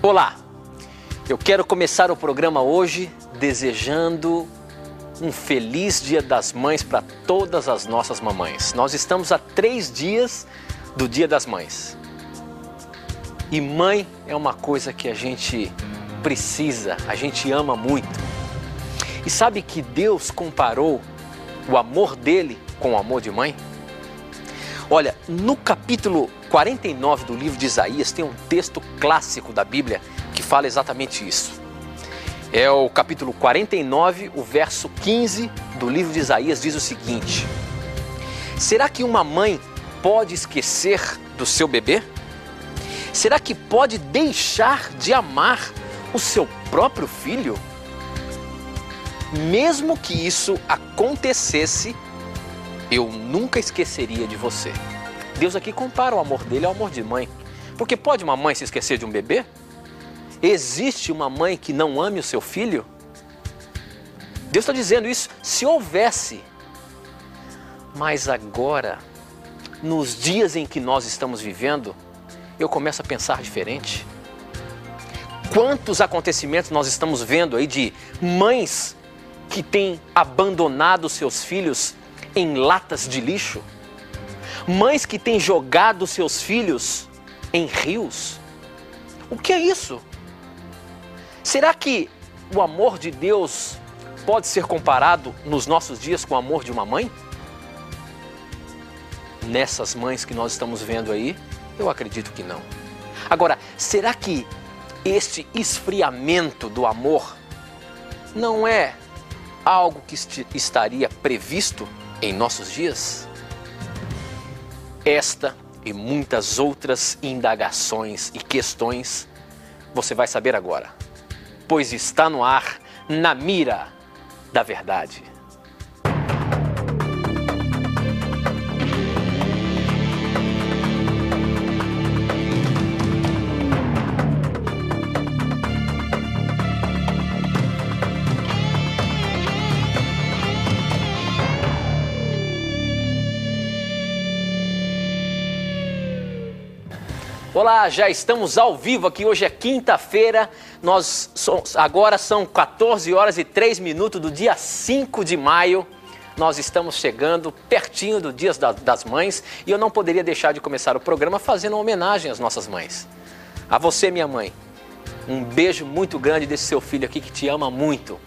Olá, eu quero começar o programa hoje desejando um feliz Dia das Mães para todas as nossas mamães. Nós estamos a 3 dias do Dia das Mães. E mãe é uma coisa que a gente precisa, a gente ama muito. E sabe que Deus comparou o amor dele com o amor de mãe? Olha, no capítulo 49 do livro de Isaías tem um texto clássico da Bíblia que fala exatamente isso. É o capítulo 49, o verso 15 do livro de Isaías diz o seguinte: será que uma mãe pode esquecer do seu bebê? Será que pode deixar de amar o seu próprio filho? Mesmo que isso acontecesse, eu nunca esqueceria de você. Deus aqui compara o amor dele ao amor de mãe. Porque pode uma mãe se esquecer de um bebê? Existe uma mãe que não ame o seu filho? Deus está dizendo isso se houvesse. Mas agora, nos dias em que nós estamos vivendo, eu começo a pensar diferente. Quantos acontecimentos nós estamos vendo aí de mães que têm abandonado seus filhos em latas de lixo? Mães que têm jogado seus filhos em rios? O que é isso? Será que o amor de Deus pode ser comparado nos nossos dias com o amor de uma mãe? Nessas mães que nós estamos vendo aí, eu acredito que não. Agora, será que este esfriamento do amor não é algo que estaria previsto em nossos dias? Esta e muitas outras indagações e questões você vai saber agora, pois está no ar, Na Mira da Verdade. Olá, já estamos ao vivo aqui, hoje é quinta-feira, agora são 14 horas e 3 minutos do dia 5 de maio, nós estamos chegando pertinho do Dia das Mães e eu não poderia deixar de começar o programa fazendo uma homenagem às nossas mães. A você, minha mãe, um beijo muito grande desse seu filho aqui que te ama muito.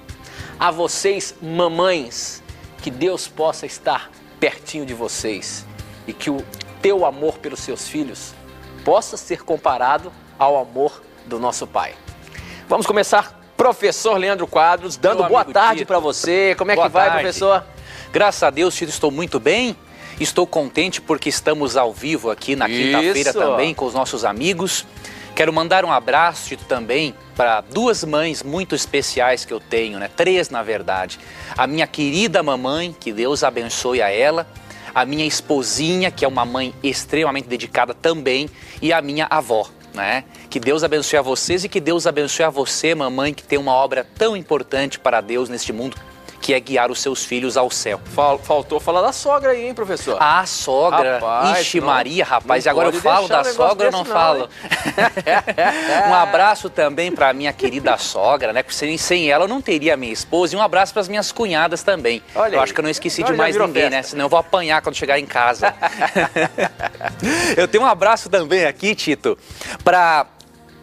A vocês, mamães, que Deus possa estar pertinho de vocês e que o teu amor pelos seus filhos possa ser comparado ao amor do nosso Pai. Vamos começar, professor Leandro Quadros, dando boa tarde para você. Como é que vai, professor? Graças a Deus, Tito, estou muito bem. Estou contente porque estamos ao vivo aqui na quinta-feira também com os nossos amigos. Quero mandar um abraço, Tito, também para 2 mães muito especiais que eu tenho, né? 3, na verdade. A minha querida mamãe, que Deus abençoe a ela. A minha esposinha, que é uma mãe extremamente dedicada também, e a minha avó, né? Que Deus abençoe a vocês e que Deus abençoe a você, mamãe, que tem uma obra tão importante para Deus neste mundo, que é guiar os seus filhos ao céu. Faltou falar da sogra aí, hein, professor? A sogra, rapaz, ixi, não, Maria, rapaz, e agora eu falo da sogra ou não falo? Um abraço também para minha querida sogra, né? Porque sem ela eu não teria minha esposa, e um abraço para as minhas cunhadas também. Olha eu aí. Acho que eu não esqueci de mais ninguém, né? Senão eu vou apanhar quando chegar em casa. Eu tenho um abraço também aqui, Tito, para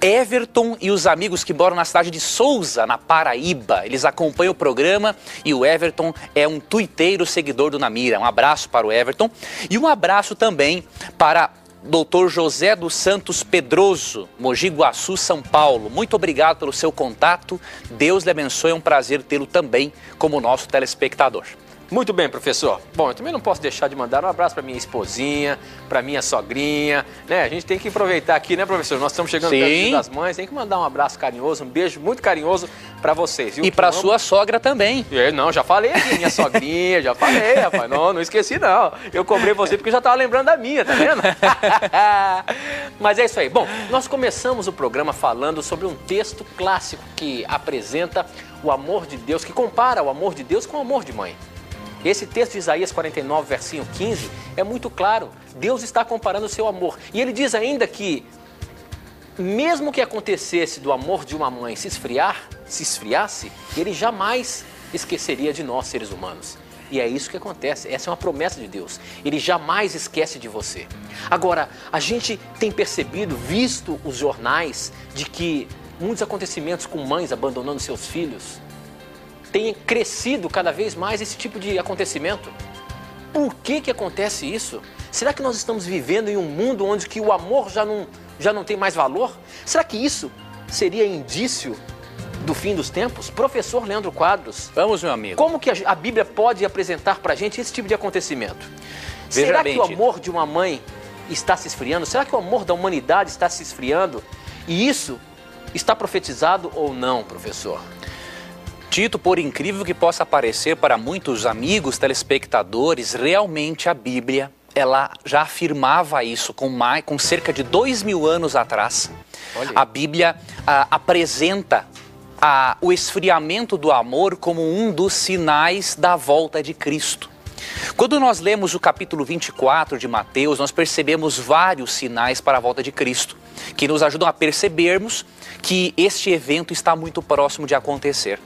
Everton e os amigos que moram na cidade de Souza, na Paraíba. Eles acompanham o programa e o Everton é um tuiteiro seguidor do Na Mira. Um abraço para o Everton e um abraço também para Dr. José dos Santos Pedroso, Mogi Guaçu, São Paulo. Muito obrigado pelo seu contato. Deus lhe abençoe, é um prazer tê-lo também como nosso telespectador. Muito bem, professor. Bom, eu também não posso deixar de mandar um abraço para minha esposinha, para minha sogrinha, né? A gente tem que aproveitar aqui, né, professor? Nós estamos chegando perto do Dia das Mães, tem que mandar um abraço carinhoso, um beijo muito carinhoso para vocês. E para sua sogra também. Não, já falei aqui, minha sogrinha, já falei, rapaz. Não esqueci, não. Eu cobrei você porque eu já estava lembrando da minha, tá vendo? Mas é isso aí. Bom, nós começamos o programa falando sobre um texto clássico que apresenta o amor de Deus, que compara o amor de Deus com o amor de mãe. Esse texto de Isaías 49, versinho 15, é muito claro. Deus está comparando o seu amor. E ele diz ainda que mesmo que acontecesse do amor de uma mãe se esfriasse, ele jamais esqueceria de nós, seres humanos. E é isso que acontece, essa é uma promessa de Deus. Ele jamais esquece de você. Agora, a gente tem percebido, visto os jornais, de que muitos acontecimentos com mães abandonando seus filhos, tem crescido cada vez mais esse tipo de acontecimento. Por que acontece isso? Será que nós estamos vivendo em um mundo onde que o amor já não tem mais valor? Será que isso seria indício do fim dos tempos? Professor Leandro Quadros. Vamos, meu amigo. Como que a Bíblia pode apresentar para a gente esse tipo de acontecimento? Veja Será bem, que o amor de uma mãe está se esfriando? Será que o amor da humanidade está se esfriando? E isso está profetizado ou não, professor? Tito, por incrível que possa parecer para muitos amigos, telespectadores, realmente a Bíblia, ela já afirmava isso com cerca de 2000 anos atrás. Olha. A Bíblia apresenta o esfriamento do amor como um dos sinais da volta de Cristo. Quando nós lemos o capítulo 24 de Mateus, nós percebemos vários sinais para a volta de Cristo, que nos ajudam a percebermos que este evento está muito próximo de acontecer.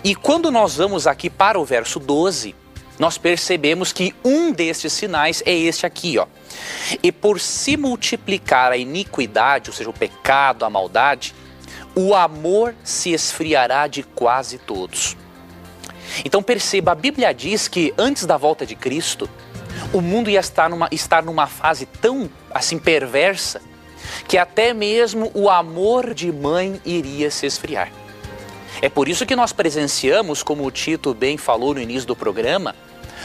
E quando nós vamos aqui para o verso 12, nós percebemos que um destes sinais é este aqui, ó. E por se multiplicar a iniquidade, ou seja, o pecado, a maldade, o amor se esfriará de quase todos. Então perceba, a Bíblia diz que antes da volta de Cristo, o mundo ia estar numa fase tão assim perversa, que até mesmo o amor de mãe iria se esfriar. É por isso que nós presenciamos, como o Tito bem falou no início do programa,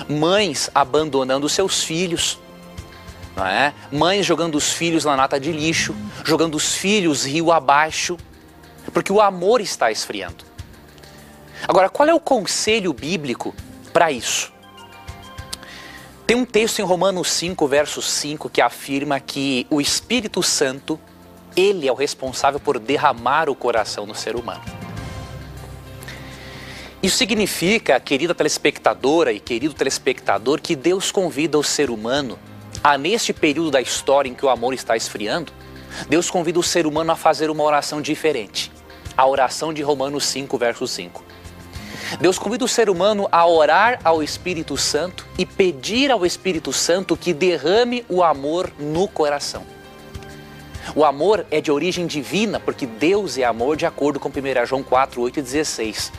mães abandonando seus filhos, não é? Mães jogando os filhos na lata de lixo, jogando os filhos rio abaixo, porque o amor está esfriando. Agora, qual é o conselho bíblico para isso? Tem um texto em Romanos 5, verso 5, que afirma que o Espírito Santo, ele é o responsável por derramar o coração no ser humano. Isso significa, querida telespectadora e querido telespectador, que Deus convida o ser humano a, neste período da história em que o amor está esfriando, Deus convida o ser humano a fazer uma oração diferente. A oração de Romanos 5, verso 5. Deus convida o ser humano a orar ao Espírito Santo e pedir ao Espírito Santo que derrame o amor no coração. O amor é de origem divina, porque Deus é amor, de acordo com 1 João 4, 8 e 16.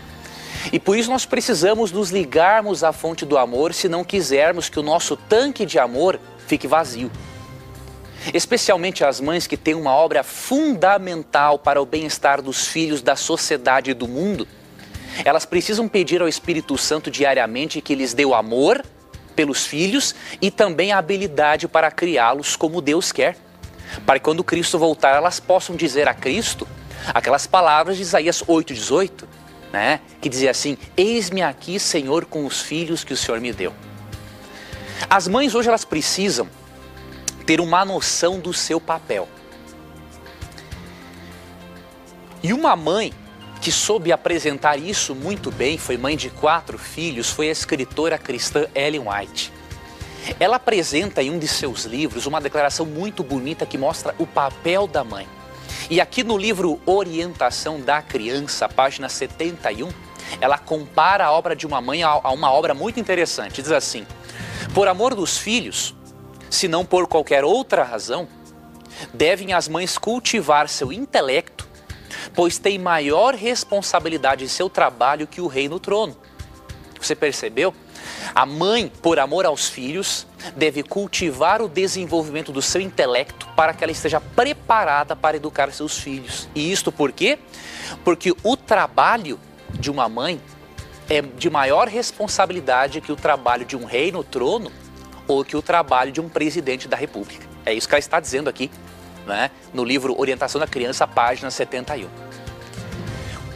E por isso nós precisamos nos ligarmos à fonte do amor se não quisermos que o nosso tanque de amor fique vazio. Especialmente as mães que têm uma obra fundamental para o bem-estar dos filhos, da sociedade e do mundo, elas precisam pedir ao Espírito Santo diariamente que lhes dê o amor pelos filhos e também a habilidade para criá-los como Deus quer, para que quando Cristo voltar elas possam dizer a Cristo aquelas palavras de Isaías 8:18, né? Que dizia assim: eis-me aqui, Senhor, com os filhos que o Senhor me deu. As mães hoje elas precisam ter uma noção do seu papel. E uma mãe que soube apresentar isso muito bem, foi mãe de 4 filhos, foi a escritora cristã Ellen White. Ela apresenta em um de seus livros uma declaração muito bonita que mostra o papel da mãe. E aqui no livro Orientação da Criança, página 71, ela compara a obra de uma mãe a uma obra muito interessante. Diz assim: por amor dos filhos, se não por qualquer outra razão, devem as mães cultivar seu intelecto, pois tem maior responsabilidade em seu trabalho que o rei no trono. Você percebeu? A mãe, por amor aos filhos, deve cultivar o desenvolvimento do seu intelecto para que ela esteja preparada para educar seus filhos. E isto por quê? Porque o trabalho de uma mãe é de maior responsabilidade que o trabalho de um rei no trono ou que o trabalho de um presidente da república. É isso que ela está dizendo aqui, né? No livro Orientação da Criança, página 71.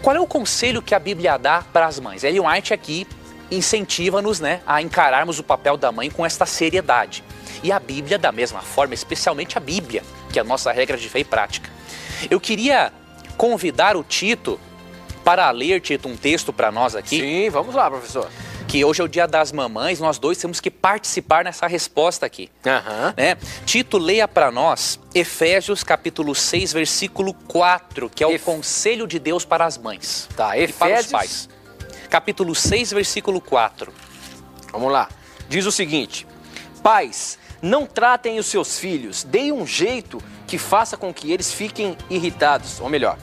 Qual é o conselho que a Bíblia dá para as mães? Ellen White aqui incentiva-nos, né, a encararmos o papel da mãe com esta seriedade. E a Bíblia da mesma forma, especialmente a Bíblia, que é a nossa regra de fé e prática. Eu queria convidar o Tito para ler, Tito, um texto para nós aqui. Sim, vamos lá, professor. que hoje é o Dia das Mamães, nós dois temos que participar nessa resposta aqui. Né? Tito, leia para nós Efésios capítulo 6, versículo 4, que é o conselho de Deus para as mães. Tá, Efésios... e para os pais. Capítulo 6, versículo 4. Vamos lá. Diz o seguinte: pais, não tratem os seus filhos, deem um jeito que faça com que eles fiquem irritados. Ou melhor,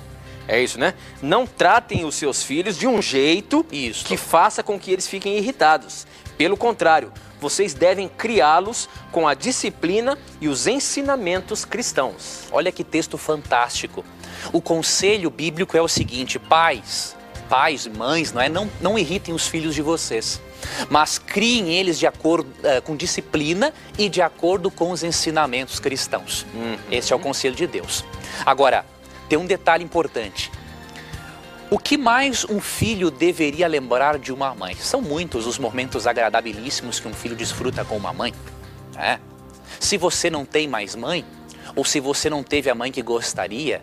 é isso, né? Não tratem os seus filhos de um jeito que faça com que eles fiquem irritados. Pelo contrário, vocês devem criá-los com a disciplina e os ensinamentos cristãos. Olha que texto fantástico. O conselho bíblico é o seguinte: pais, mães, não irritem os filhos de vocês, mas criem eles de acordo com disciplina e de acordo com os ensinamentos cristãos. Esse é o conselho de Deus. Agora, tem um detalhe importante. O que mais um filho deveria lembrar de uma mãe? São muitos os momentos agradabilíssimos que um filho desfruta com uma mãe. Se você não tem mais mãe, ou se você não teve a mãe que gostaria,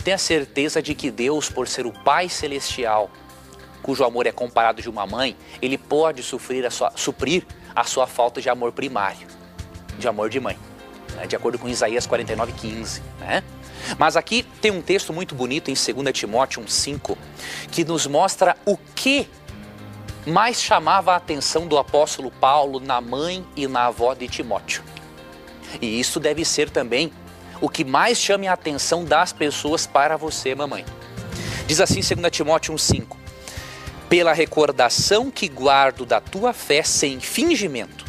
tenha certeza de que Deus, por ser o Pai Celestial, cujo amor é comparado de uma mãe, Ele pode suprir a sua falta de amor primário, de amor de mãe, né? De acordo com Isaías 49:15, né? Mas aqui tem um texto muito bonito em 2 Timóteo 1:5, que nos mostra o que mais chamava a atenção do apóstolo Paulo na mãe e na avó de Timóteo. E isso deve ser também o que mais chame a atenção das pessoas para você, mamãe. Diz assim 2 Timóteo 1:5: pela recordação que guardo da tua fé sem fingimento,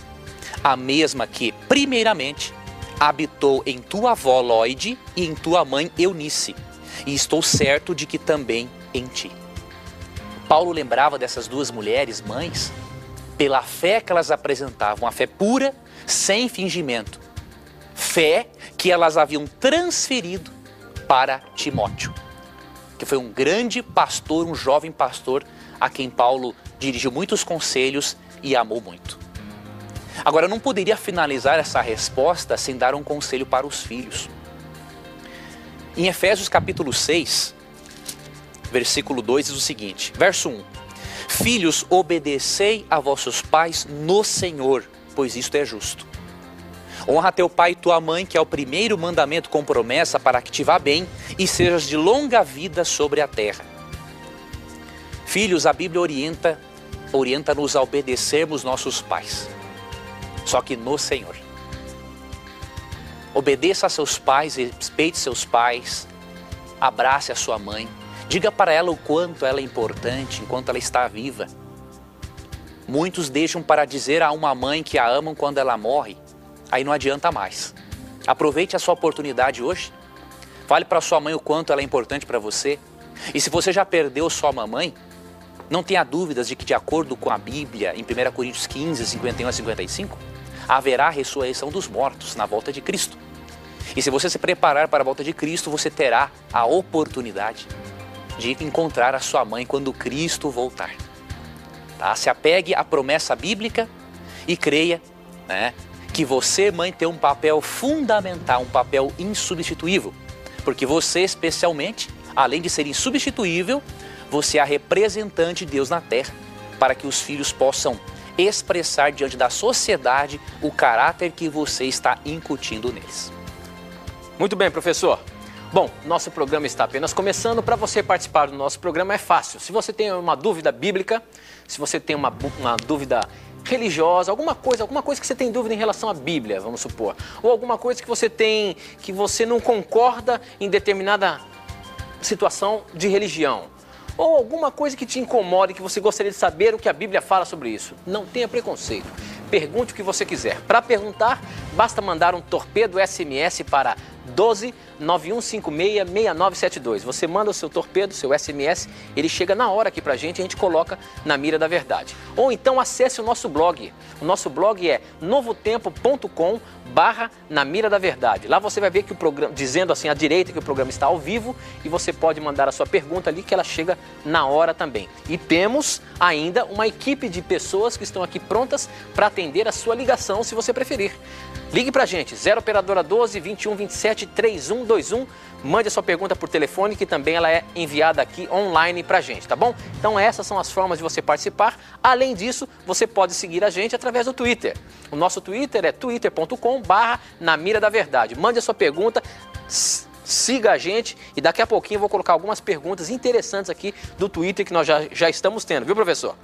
a mesma que, primeiramente, habitou em tua avó Lóide e em tua mãe Eunice, e estou certo de que também em ti. Paulo lembrava dessas duas mulheres, mães, pela fé que elas apresentavam, a fé pura, sem fingimento. Fé que elas haviam transferido para Timóteo, que foi um grande pastor, um jovem pastor, a quem Paulo dirigiu muitos conselhos e amou muito. Agora, eu não poderia finalizar essa resposta sem dar um conselho para os filhos. Em Efésios capítulo 6, versículo 2 diz o seguinte, verso 1: filhos, obedecei a vossos pais no Senhor, pois isto é justo. Honra teu pai e tua mãe, que é o primeiro mandamento com promessa para que te vá bem e sejas de longa vida sobre a terra. Filhos, a Bíblia orienta-nos a obedecermos nossos pais, só que no Senhor. Obedeça a seus pais, respeite seus pais, abrace a sua mãe, diga para ela o quanto ela é importante enquanto ela está viva. Muitos deixam para dizer a uma mãe que a amam quando ela morre, aí não adianta mais. Aproveite a sua oportunidade hoje, fale para sua mãe o quanto ela é importante para você. E se você já perdeu sua mamãe, não tenha dúvidas de que, de acordo com a Bíblia, em 1 Coríntios 15, 51 a 55, haverá a ressurreição dos mortos na volta de Cristo. E se você se preparar para a volta de Cristo, você terá a oportunidade de encontrar a sua mãe quando Cristo voltar. Tá? Se apegue à promessa bíblica e creia, né, que você, mãe, tem um papel fundamental, um papel insubstituível. Porque você, especialmente, além de ser insubstituível, você é a representante de Deus na terra, para que os filhos possam expressar diante da sociedade o caráter que você está incutindo neles. Muito bem, professor. Bom, nosso programa está apenas começando. Para você participar do nosso programa é fácil. Se você tem uma dúvida bíblica, se você tem uma dúvida religiosa, alguma coisa que você tem dúvida em relação à Bíblia, vamos supor, ou alguma coisa que você não concorda em determinada situação de religião, ou alguma coisa que te incomoda e que você gostaria de saber o que a Bíblia fala sobre isso. Não tenha preconceito. Pergunte o que você quiser. Para perguntar, basta mandar um torpedo SMS para 12 9156 6972. Você manda o seu torpedo, seu SMS, ele chega na hora aqui pra gente e a gente coloca na mira da verdade. Ou então acesse o nosso blog. O nosso blog é novotempo.com/na mira da verdade. Lá você vai ver que o programa, dizendo assim à direita, que o programa está ao vivo e você pode mandar a sua pergunta ali que ela chega na hora também. E temos ainda uma equipe de pessoas que estão aqui prontas para atender a sua ligação, se você preferir. Ligue pra gente, 0 operadora 12 21 27 3121. Mande a sua pergunta por telefone, que também ela é enviada aqui online pra gente, tá bom? Então essas são as formas de você participar. Além disso, você pode seguir a gente através do Twitter. O nosso Twitter é twitter.com/naMiraDaVerdade. Mande a sua pergunta, siga a gente e daqui a pouquinho eu vou colocar algumas perguntas interessantes aqui do Twitter que nós já estamos tendo, viu, professor?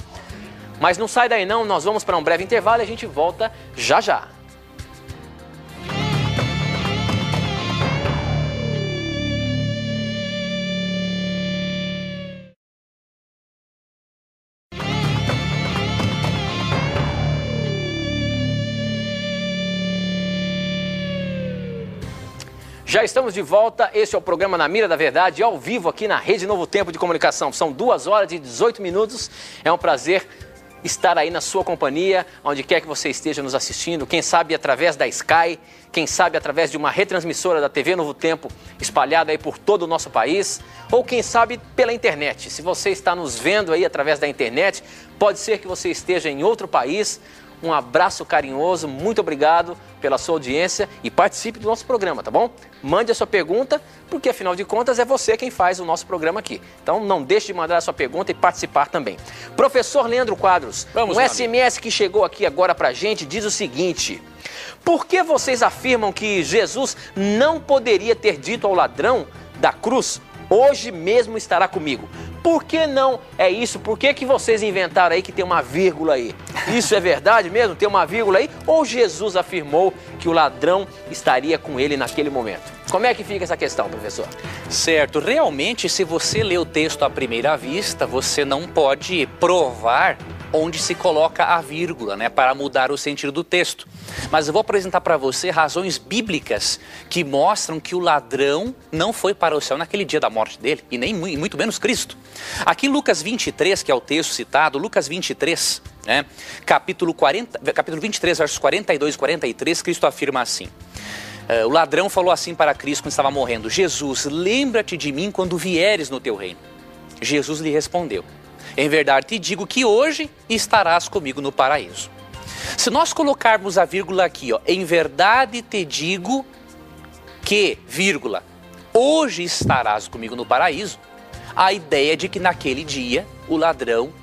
Mas não sai daí não, nós vamos para um breve intervalo e a gente volta já já. Já estamos de volta, esse é o programa Na Mira da Verdade, ao vivo aqui na Rede Novo Tempo de Comunicação. São 2 horas e 18 minutos, é um prazer estar aí na sua companhia, onde quer que você esteja nos assistindo, quem sabe através da Sky, quem sabe através de uma retransmissora da TV Novo Tempo, espalhada aí por todo o nosso país, ou quem sabe pela internet. Se você está nos vendo aí através da internet, pode ser que você esteja em outro país. Um abraço carinhoso, muito obrigado pela sua audiência e participe do nosso programa, tá bom? Mande a sua pergunta, porque afinal de contas é você quem faz o nosso programa aqui. Então não deixe de mandar a sua pergunta e participar também. Professor Leandro Quadros, um SMS que chegou aqui agora pra gente diz o seguinte: por que vocês afirmam que Jesus não poderia ter dito ao ladrão da cruz, hoje mesmo estará comigo? Por que não é isso? Por que vocês inventaram aí que tem uma vírgula aí? Isso é verdade mesmo? Tem uma vírgula aí? Ou Jesus afirmou que o ladrão estaria com ele naquele momento? Como é que fica essa questão, professor? Certo. Realmente, se você lê o texto à primeira vista, você não pode provar onde se coloca a vírgula, né, para mudar o sentido do texto. Mas eu vou apresentar para você razões bíblicas que mostram que o ladrão não foi para o céu naquele dia da morte dele, e nem muito menos Cristo. Aqui em Lucas 23, que é o texto citado, Lucas 23, né, capítulo 23, versos 42 e 43, Cristo afirma assim: o ladrão falou assim para Cristo quando estava morrendo: Jesus, lembra-te de mim quando vieres no teu reino. Jesus lhe respondeu: em verdade te digo que hoje estarás comigo no paraíso. Se nós colocarmos a vírgula aqui, ó, em verdade te digo que, vírgula, hoje estarás comigo no paraíso, a ideia de que naquele dia o ladrão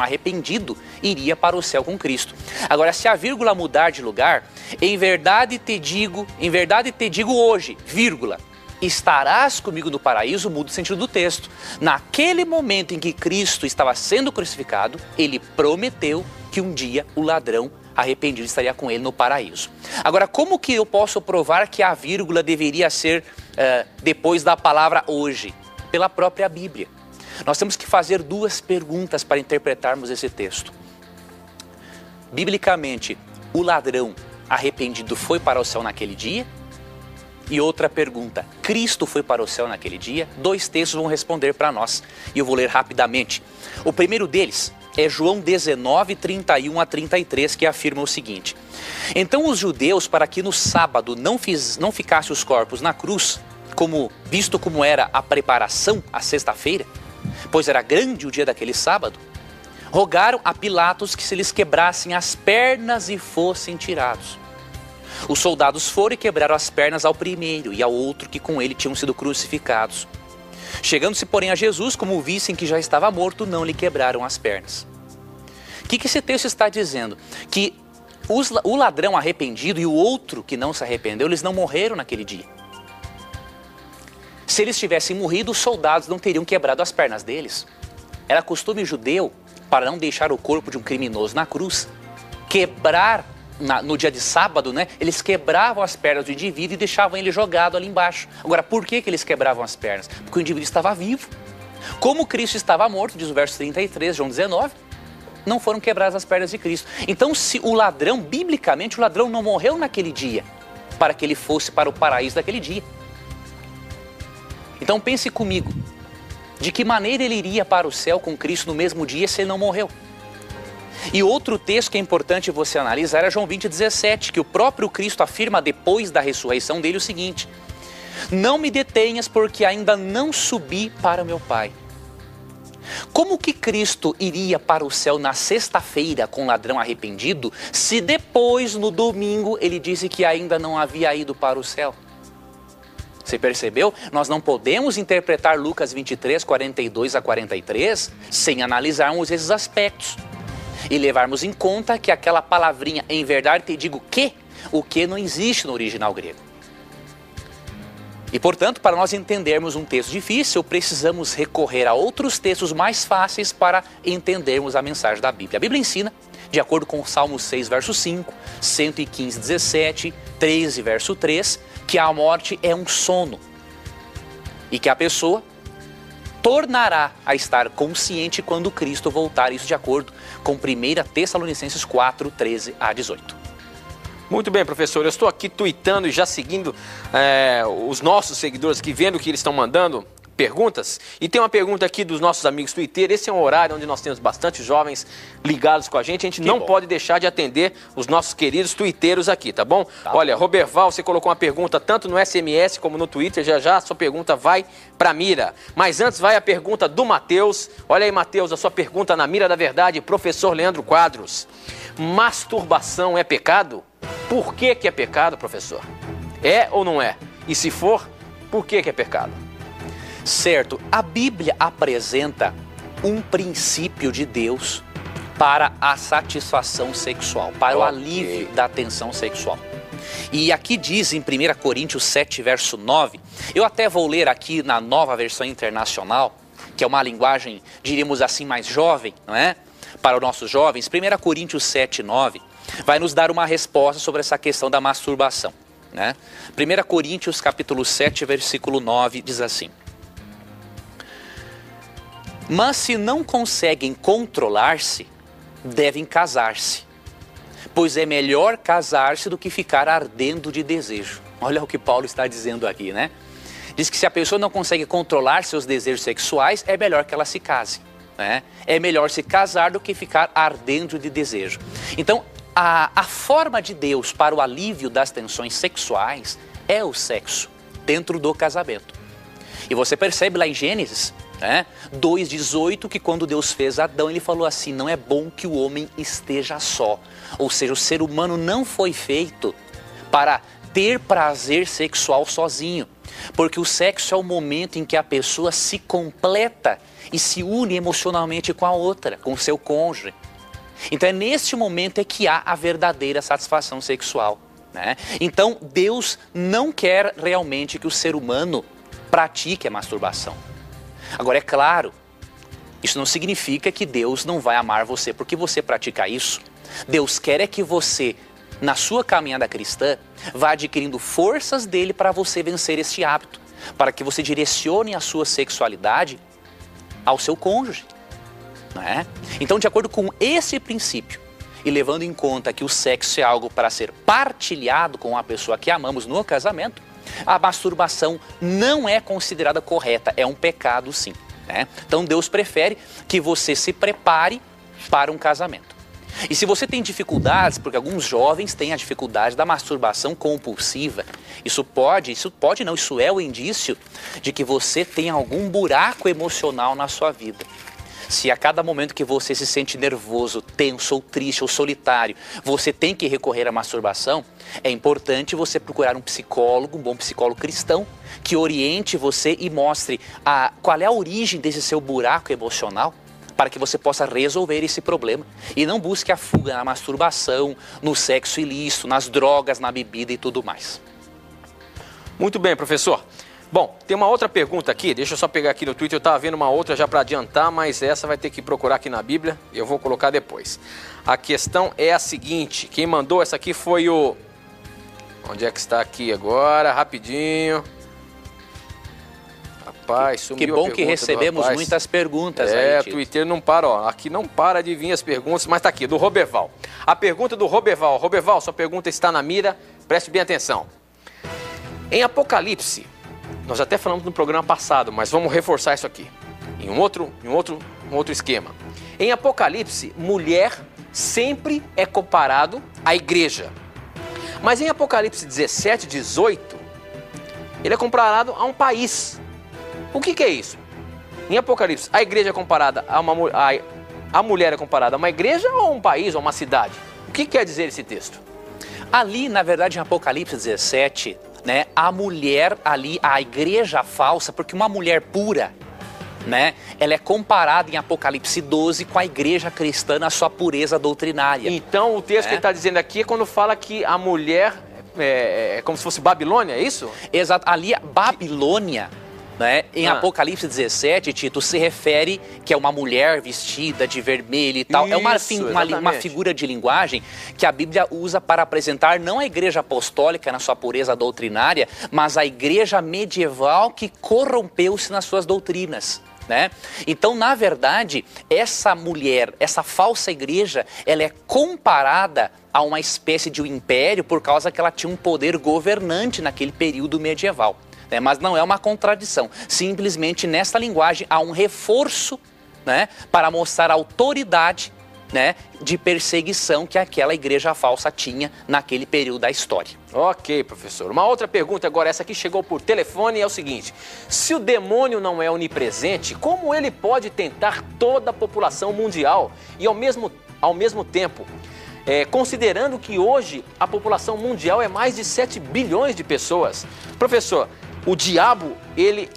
arrependido iria para o céu com Cristo. Agora, se a vírgula mudar de lugar, em verdade te digo hoje, vírgula, estarás comigo no paraíso, muda o sentido do texto. Naquele momento em que Cristo estava sendo crucificado, ele prometeu que um dia o ladrão arrependido estaria com ele no paraíso. Agora, como que eu posso provar que a vírgula deveria ser depois da palavra hoje? Pela própria Bíblia. Nós temos que fazer 2 perguntas para interpretarmos esse texto. Biblicamente, o ladrão arrependido foi para o céu naquele dia? E outra pergunta, Cristo foi para o céu naquele dia? 2 textos vão responder para nós e eu vou ler rapidamente. O primeiro deles é João 19, 31 a 33, que afirma o seguinte: então os judeus, para que no sábado não ficasse os corpos na cruz, visto como era a preparação à sexta-feira, pois era grande o dia daquele sábado, rogaram a Pilatos que se lhes quebrassem as pernas e fossem tirados. Os soldados foram e quebraram as pernas ao primeiro e ao outro que com ele tinham sido crucificados. Chegando-se, porém, a Jesus, como vissem que já estava morto, não lhe quebraram as pernas. O que esse texto está dizendo? Que o ladrão arrependido e o outro que não se arrependeu, eles não morreram naquele dia. Se eles tivessem morrido, os soldados não teriam quebrado as pernas deles. Era costume judeu, para não deixar o corpo de um criminoso na cruz, quebrar no dia de sábado, né? Eles quebravam as pernas do indivíduo e deixavam ele jogado ali embaixo. Agora, por que eles quebravam as pernas? Porque o indivíduo estava vivo. Como Cristo estava morto, diz o verso 33, João 19, não foram quebradas as pernas de Cristo. Então, se o ladrão, biblicamente, o ladrão não morreu naquele dia, para que ele fosse para o paraíso daquele dia. Então, pense comigo, de que maneira ele iria para o céu com Cristo no mesmo dia se ele não morreu? E outro texto que é importante você analisar é João 20, 17, que o próprio Cristo afirma depois da ressurreição dele o seguinte: não me detenhas porque ainda não subi para o meu Pai. Como que Cristo iria para o céu na sexta-feira com um ladrão arrependido, se depois, no domingo, ele disse que ainda não havia ido para o céu? Você percebeu? Nós não podemos interpretar Lucas 23, 42 a 43 sem analisarmos esses aspectos e levarmos em conta que aquela palavrinha, em verdade te digo que, o que não existe no original grego. E, portanto, para nós entendermos um texto difícil, precisamos recorrer a outros textos mais fáceis para entendermos a mensagem da Bíblia. A Bíblia ensina, de acordo com o Salmo 6, verso 5, 115, 17, 13, verso 3, que a morte é um sono e que a pessoa tornará a estar consciente quando Cristo voltar, isso de acordo com 1 Tessalonicenses 4, 13 a 18. Muito bem, professor, eu estou aqui tuitando e já seguindo os nossos seguidores aqui, vendo o que eles estão mandando, perguntas. E tem uma pergunta aqui dos nossos amigos tuiteiros. Esse é um horário onde nós temos bastante jovens ligados com a gente não pode deixar de atender os nossos queridos tuiteiros aqui, tá bom? Olha, Roberval, você colocou uma pergunta tanto no SMS como no Twitter, já a sua pergunta vai para a mira. Mas antes vai a pergunta do Matheus. Olha aí, Matheus, a sua pergunta na mira da verdade, professor Leandro Quadros. Masturbação é pecado? Por que é pecado, professor? É ou não é? E se for, por que é pecado? Certo, a Bíblia apresenta um princípio de Deus para a satisfação sexual, para o alívio da tensão sexual. E aqui diz em 1 Coríntios 7, verso 9, eu até vou ler aqui na Nova Versão Internacional, que é uma linguagem, diríamos assim, mais jovem, não é? Para os nossos jovens, 1 Coríntios 7, 9, vai nos dar uma resposta sobre essa questão da masturbação, né? 1 Coríntios capítulo 7, versículo 9, diz assim: mas se não conseguem controlar-se, devem casar-se, pois é melhor casar-se do que ficar ardendo de desejo. Olha o que Paulo está dizendo aqui, né? Diz que se a pessoa não consegue controlar seus desejos sexuais, é melhor que ela se case, né? É melhor se casar do que ficar ardendo de desejo. Então, a forma de Deus para o alívio das tensões sexuais é o sexo dentro do casamento. E você percebe lá em Gênesis 2,18, que quando Deus fez Adão, ele falou assim: não é bom que o homem esteja só. Ou seja, o ser humano não foi feito para ter prazer sexual sozinho, porque o sexo é o momento em que a pessoa se completa e se une emocionalmente com a outra, com o seu cônjuge. Então é nesse momento é que há a verdadeira satisfação sexual, né? Então Deus não quer realmente que o ser humano pratique a masturbação. Agora, é claro, isso não significa que Deus não vai amar você porque você pratica isso. Deus quer é que você, na sua caminhada cristã, vá adquirindo forças dele para você vencer este hábito, para que você direcione a sua sexualidade ao seu cônjuge, não é? Então, de acordo com esse princípio, e levando em conta que o sexo é algo para ser partilhado com a pessoa que amamos no casamento, a masturbação não é considerada correta, é um pecado sim, né? Então Deus prefere que você se prepare para um casamento. E se você tem dificuldades, porque alguns jovens têm a dificuldade da masturbação compulsiva, isso é o indício de que você tem algum buraco emocional na sua vida. Se a cada momento que você se sente nervoso, tenso ou triste ou solitário, você tem que recorrer à masturbação, é importante você procurar um psicólogo, um bom psicólogo cristão, que oriente você e mostre qual é a origem desse seu buraco emocional, para que você possa resolver esse problema e não busque a fuga na masturbação, no sexo ilícito, nas drogas, na bebida e tudo mais. Muito bem, professor. Bom, tem uma outra pergunta aqui, deixa eu só pegar aqui no Twitter, eu estava vendo uma outra já para adiantar, mas essa vai ter que procurar aqui na Bíblia, eu vou colocar depois. A questão é a seguinte, quem mandou essa aqui foi o... Onde é que está aqui agora? Rapidinho. Rapaz, sumiu. Que bom que recebemos muitas perguntas aí, Tito. Twitter não para, ó, aqui não para de vir as perguntas, mas tá aqui, do Roberval. A pergunta do Roberval. Roberval, sua pergunta está na mira, preste bem atenção. Em Apocalipse, nós até falamos no programa passado, mas vamos reforçar isso aqui, em um outro esquema. Em Apocalipse, mulher sempre é comparado à igreja. Mas em Apocalipse 17, 18, ele é comparado a um país. O que é isso? Em Apocalipse, a igreja é comparada a a mulher é comparada a uma igreja ou a um país ou uma cidade? O que quer dizer esse texto? Ali, na verdade, em Apocalipse 17, né, a mulher ali, a igreja falsa, porque uma mulher pura, né, ela é comparada em Apocalipse 12 com a igreja cristã na sua pureza doutrinária. Então, o texto que ele está dizendo aqui é quando fala que a mulher é como se fosse Babilônia, é isso? Exato. Ali, Babilônia, né, em Apocalipse 17, Tito, se refere que é uma mulher vestida de vermelho e tal. Isso, é uma figura de linguagem que a Bíblia usa para apresentar não a igreja apostólica na sua pureza doutrinária, mas a igreja medieval que corrompeu-se nas suas doutrinas. Né? Então, na verdade, essa mulher, essa falsa igreja, ela é comparada a uma espécie de um império por causa que ela tinha um poder governante naquele período medieval. Né? Mas não é uma contradição. Simplesmente, nessa linguagem, há um reforço, né, para mostrar a autoridade, né, de perseguição que aquela igreja falsa tinha naquele período da história. Ok, professor. Uma outra pergunta agora, essa aqui chegou por telefone, é o seguinte: se o demônio não é onipresente, como ele pode tentar toda a população mundial e ao mesmo tempo, considerando que hoje a população mundial é mais de 7 bilhões de pessoas? Professor, o diabo, ele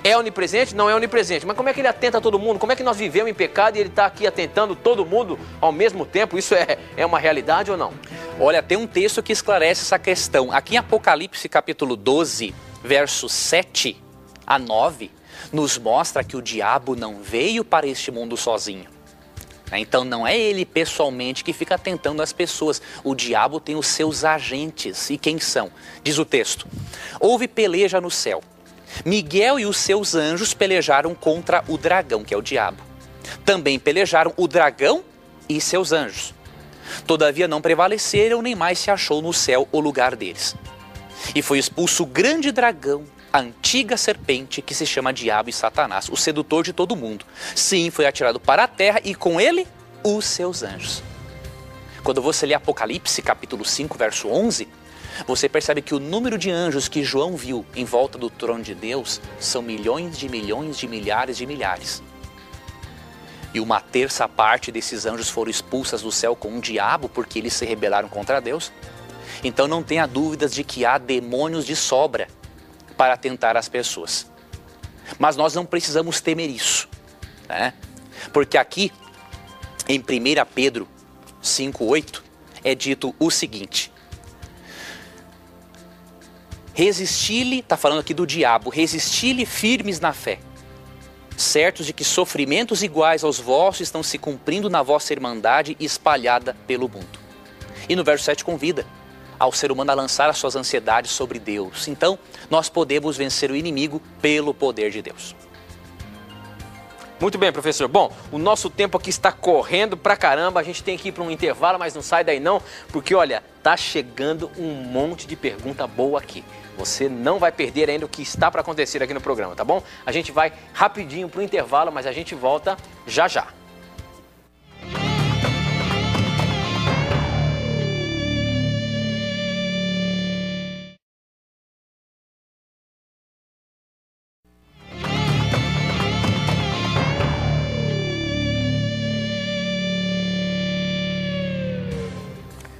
é onipresente? Não é onipresente. Mas como é que ele atenta a todo mundo? Como é que nós vivemos em pecado e ele está aqui atentando todo mundo ao mesmo tempo? Isso é uma realidade ou não? Olha, tem um texto que esclarece essa questão. Aqui em Apocalipse capítulo 12, versos 7 a 9, nos mostra que o diabo não veio para este mundo sozinho. Então não é ele pessoalmente que fica tentando as pessoas. O diabo tem os seus agentes. E quem são? Diz o texto: houve peleja no céu. Miguel e os seus anjos pelejaram contra o dragão, que é o diabo. Também pelejaram o dragão e seus anjos. Todavia não prevaleceram, nem mais se achou no céu o lugar deles. E foi expulso o grande dragão, a antiga serpente, que se chama Diabo e Satanás, o sedutor de todo mundo. Sim, foi atirado para a terra e com ele os seus anjos. Quando você lê Apocalipse capítulo 5, verso 11, você percebe que o número de anjos que João viu em volta do trono de Deus são milhões de milhares de milhares. E uma terça parte desses anjos foram expulsas do céu com um diabo porque eles se rebelaram contra Deus. Então não tenha dúvidas de que há demônios de sobra para tentar as pessoas. Mas nós não precisamos temer isso, né? Porque aqui em 1 Pedro 5,8 é dito o seguinte: resisti-lhe, está falando aqui do diabo, resisti-lhe firmes na fé, certos de que sofrimentos iguais aos vossos estão se cumprindo na vossa irmandade espalhada pelo mundo. E no verso 7 convida ao ser humano a lançar as suas ansiedades sobre Deus. Então, nós podemos vencer o inimigo pelo poder de Deus. Muito bem, professor. Bom, o nosso tempo aqui está correndo pra caramba, a gente tem que ir para um intervalo, mas não sai daí não, porque olha, tá chegando um monte de pergunta boa aqui. Você não vai perder ainda o que está para acontecer aqui no programa, tá bom? A gente vai rapidinho para o intervalo, mas a gente volta já já.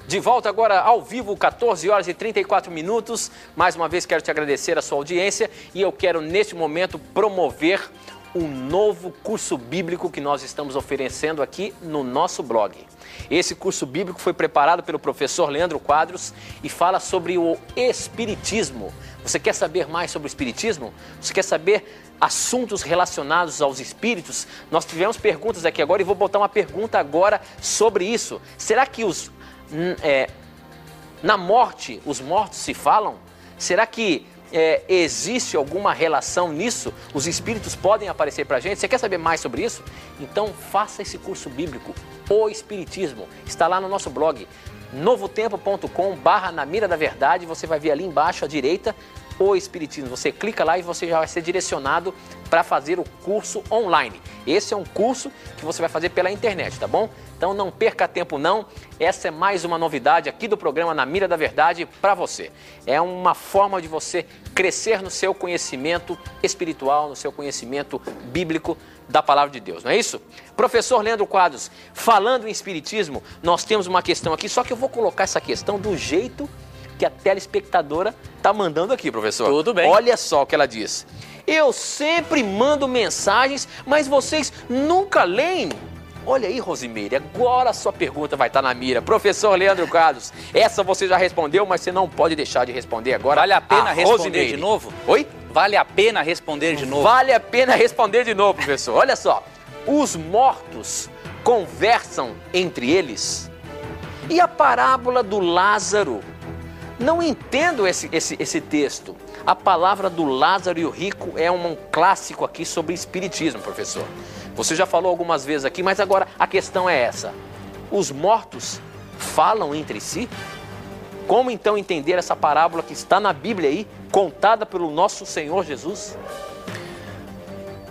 De volta agora ao vivo, 14 horas e 34 minutos. Mais uma vez quero te agradecer a sua audiência e eu quero neste momento promover um novo curso bíblico que nós estamos oferecendo aqui no nosso blog. Esse curso bíblico foi preparado pelo professor Leandro Quadros e fala sobre o Espiritismo. Você quer saber mais sobre o Espiritismo? Você quer saber assuntos relacionados aos espíritos? Nós tivemos perguntas aqui agora e vou botar uma pergunta agora sobre isso. Será que na morte, os mortos se falam? Será que existe alguma relação nisso? Os espíritos podem aparecer para a gente? Você quer saber mais sobre isso? Então faça esse curso bíblico, O Espiritismo. Está lá no nosso blog, novotempo.com/na mira da verdade. Você vai ver ali embaixo à direita o Espiritismo. Você clica lá e você já vai ser direcionado para fazer o curso online. Esse é um curso que você vai fazer pela internet, tá bom? Então não perca tempo não, essa é mais uma novidade aqui do programa Na Mira da Verdade para você. É uma forma de você crescer no seu conhecimento espiritual, no seu conhecimento bíblico da Palavra de Deus, não é isso? Professor Leandro Quadros, falando em Espiritismo, nós temos uma questão aqui, só que eu vou colocar essa questão do jeito que a telespectadora está mandando aqui, professor. Tudo bem. Olha só o que ela diz. Eu sempre mando mensagens, mas vocês nunca leem. Olha aí, Rosimeire, agora a sua pergunta vai estar na mira. Professor Leandro Quadros, essa você já respondeu, mas você não pode deixar de responder agora. Vale a pena responder de novo? Oi? Vale a pena responder de novo? Vale a pena responder de novo, professor. Olha só, os mortos conversam entre eles? E a parábola do Lázaro? Não entendo esse texto. A palavra do Lázaro e o rico é um clássico aqui sobre espiritismo, professor. Você já falou algumas vezes aqui, mas agora a questão é essa. Os mortos falam entre si? Como então entender essa parábola que está na Bíblia aí, contada pelo nosso Senhor Jesus?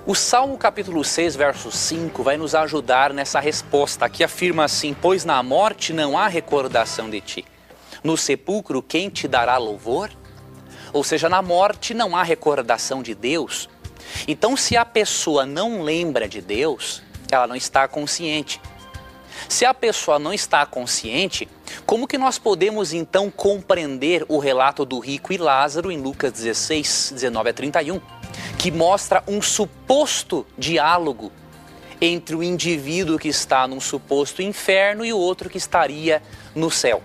O Salmo capítulo 6, verso 5 vai nos ajudar nessa resposta. Aqui afirma assim: pois na morte não há recordação de ti. No sepulcro quem te dará louvor? Ou seja, na morte não há recordação de Deus. Então, se a pessoa não lembra de Deus, ela não está consciente. Se a pessoa não está consciente, como que nós podemos então compreender o relato do rico e Lázaro em Lucas 16, 19 a 31, que mostra um suposto diálogo entre o indivíduo que está num suposto inferno e o outro que estaria no céu?